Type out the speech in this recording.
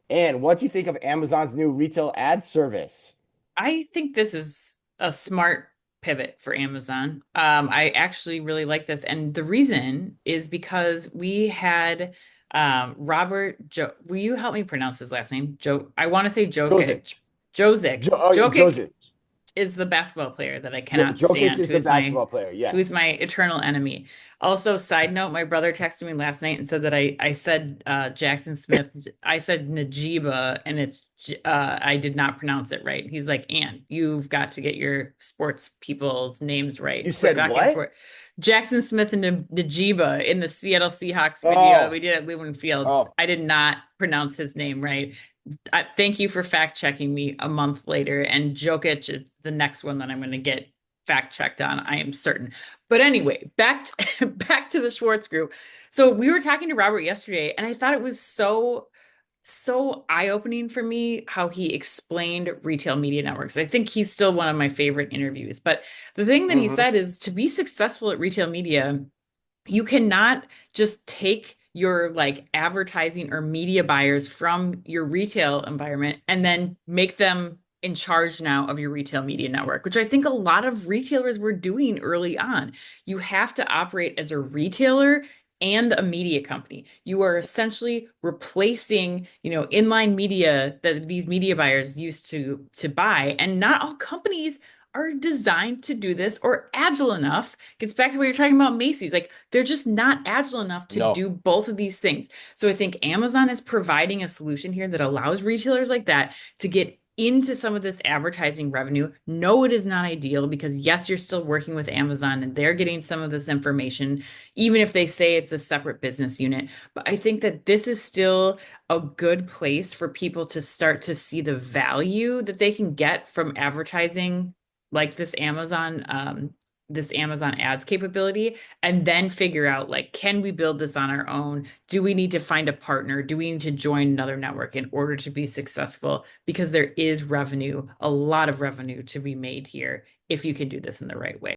And what do you think of Amazon's new retail ad service? I think this is a smart pivot for Amazon. I actually really like this, and the reason is because we had Robert Jo. Will you help me pronounce his last name? Joe. I want to say Jokic. Jozic. Jozic. Jokic Jozic. is the basketball player that I cannot Jokic stand, is the basketball player. who's Yes. my eternal enemy. Also, side note, my brother texted me last night and said that I said Jackson Smith. I said Najiba, and I did not pronounce it right. He's like, Ann, you've got to get your sports people's names You right. Quit said talking what? sport. Jackson Smith and Najiba in the Seattle Seahawks video that we Oh, did at Lumen Field. oh, I did not pronounce his name right. Thank you for fact checking me a month later. And Jokic is the next one that I'm going to get fact checked on. I am certain. But anyway, back to the Schwartz Group. So we were talking to Robert yesterday, and I thought it was so eye-opening for me how he explained retail media networks. I think he's still one of my favorite interviews. But the thing that he hmm said is to be successful at retail media, you cannot just take your like advertising or media buyers from your retail environment and then make them in charge now of your retail media network, which I think a lot of retailers were doing early on. You have to operate as a retailer and a media company. You are essentially replacing, inline media that these media buyers used to buy, and not all companies are designed to do this or agile enough. Gets back to what you're talking about Macy's. Like they're just not agile enough to No. do both of these things. So I think Amazon is providing a solution here that allows retailers like that to get into some of this advertising revenue. No, it is not ideal because yes, you're still working with Amazon and they're getting some of this information, even if they say it's a separate business unit. But I think that this is still a good place for people to start to see the value that they can get from advertising like this Amazon ads capability, and then figure out like, can we build this on our own? Do we need to find a partner? Do we need to join another network in order to be successful? Because there is revenue, a lot of revenue to be made here if you can do this in the right way.